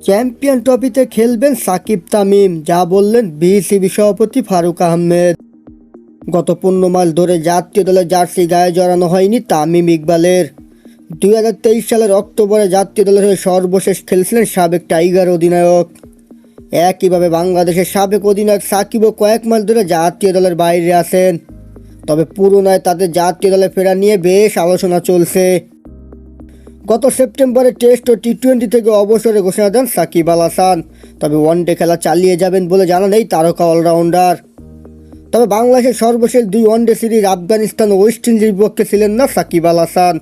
Champion ট্রফিতে খেলবেন সাকিব তামিম, যা বললেন বিসিবি সভাপতি ফারুক আহমেদ। গত 15 মাস ধরে জাতীয় দলের জার্সি গায়ে জড়ানো হয়নি তামিম ইকবালের। 2023 সালের অক্টোবরে জাতীয় দলের হয়ে সর্বশেষ খেলছিলেন সাবেক টাইগার অধিনায়ক। একইভাবে বাংলাদেশের সাবেক অধিনায়ক সাকিবও কয়েক মাস ধরে জাতীয় দলের বাইরে আছেন। তবে পুরোনায় তাদের জাতীয় দলে ফেরা নিয়ে বেশ আলোচনা চলছে। গত সেপ্টেম্বরে টেস্ট ও টি-20 থেকে অবসরে ঘোষণা দেন সাকিব আল হাসান। তবে ওয়ানডে খেলা চালিয়ে যাবেন বলে জানান এই তারকা অলরাউন্ডার। তবে বাংলাদেশের সর্বশেষ 2 ওয়ানডে সিরিজ আফগানিস্তান ও ওয়েস্ট ইন্ডিজের বিপক্ষে ছিলেন না সাকিব আল হাসান।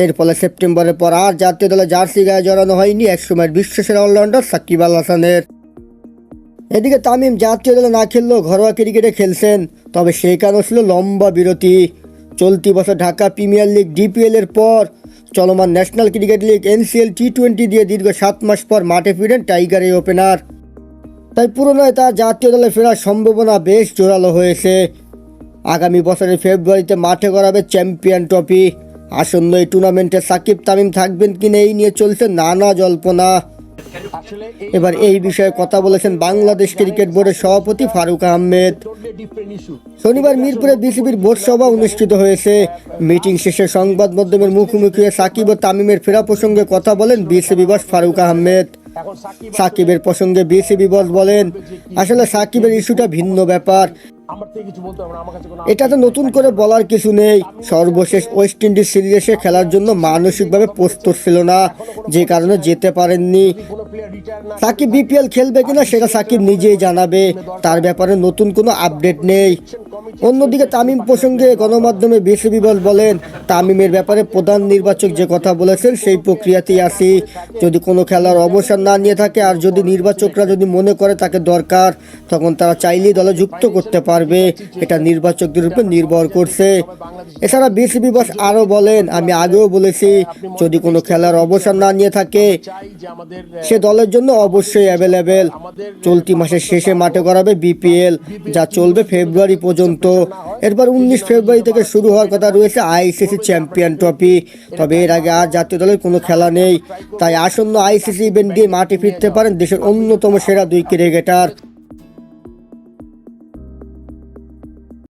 এর ফলে সেপ্টেম্বরের পর আর জাতীয় দলে জার্সি গায়ে জড়ানো হয়নি একসময়ের বিশ্বসেরা অলরাউন্ডার সাকিব আল হাসানের। এদিকে তামিম জাতীয় দলে না খেললেও ঘরোয়া ক্রিকেটে খেলছেন, তবে সেই কারণ ছিল লম্বা বিরতি। চলতি বছর ঢাকা প্রিমিয়ার লিগ ডিপিএল এর পর চলমান ন্যাশনাল ক্রিকেট লিগ এনসিএল টি-20 দিয়ে দীর্ঘ 7 মাস পর মাঠে ফিরেন টাইগার এই ওপেনার। তাই পুরোনায় তার জাতীয় দলে ফেরার সম্ভাবনা বেশ জোরালো হয়েছে। আগামী বছরের ফেব্রুয়ারিতে মাঠে গড়াবে চ্যাম্পিয়ন ট্রফি। আসন্ন এই টুর্নামেন্টে সাকিব তামিম থাকবেন কিনা এই নিয়ে চলছে নানা জল্পনা। এবার এই বিষয়ে কথা বলেছেন বাংলাদেশ ক্রিকেট বোর্ডের সভাপতি ফারুক আহমেদ। শনিবার মিরপুরে বিসিবির বোর্ড সভা অনুষ্ঠিত হয়েছে। মিটিং শেষে সংবাদ মাধ্যমের মুখোমুখি হয়ে সাকিব ও তামিমের ফেরা প্রসঙ্গে কথা বলেন বিসিবি বস ফারুক আহমেদ। সাকিবের প্রসঙ্গে বিসিবি বস বলেন, আসলে সাকিবের ইস্যুটা ভিন্ন ব্যাপার। এটা তো নতুন করে বলার কিছু নেই। সর্বশেষ ওয়েস্ট ইন্ডিজ সিরিজে খেলার জন্য মানসিকভাবে প্রস্তুত ছিল না, যে কারণে যেতে পারেননি। সাকিব বিপিএল খেলবে কিনা সেটা সাকিব নিজেই জানাবে, তার ব্যাপারে নতুন কোনো আপডেট নেই। অন্যদিকে তামিম প্রসঙ্গে গণমাধ্যমে বিসিবি বস বলেন, তামিমের ব্যাপারে প্রধান নির্বাচক যে কথা বলেছেন সেই প্রক্রিয়াতেই আছি। যদি কোনো খেলার অবসর না নিয়ে থাকে আর যদি নির্বাচকরা যদি মনে করে তাকে দরকার, তখন তারা চাইলেই দলে যুক্ত করতে পারবে। এটা নির্বাচকদের উপর নির্ভর করছে। এছাড়া বিসিবি বস আরও বলেন, আমি আগেও বলেছি, যদি কোনো খেলার অবসর না নিয়ে থাকে সে দলের জন্য অবশ্যই অ্যাভেলেবেল। চলতি মাসের শেষে মাঠে গড়াবে বিপিএল, যা চলবে ফেব্রুয়ারি পর্যন্ত। এরপর 19 ফেব্রুয়ারি থেকে শুরু হওয়ার কথা রয়েছে আইসিসি চ্যাম্পিয়ন ট্রফি। তবে এর আগে আর জাতীয় দলের কোনো খেলা নেই। তাই আসন্ন আইসিসি ইভেন্ট দিয়ে মাঠে ফিরতে পারেন দেশের অন্যতম সেরা 2 ক্রিকেটার।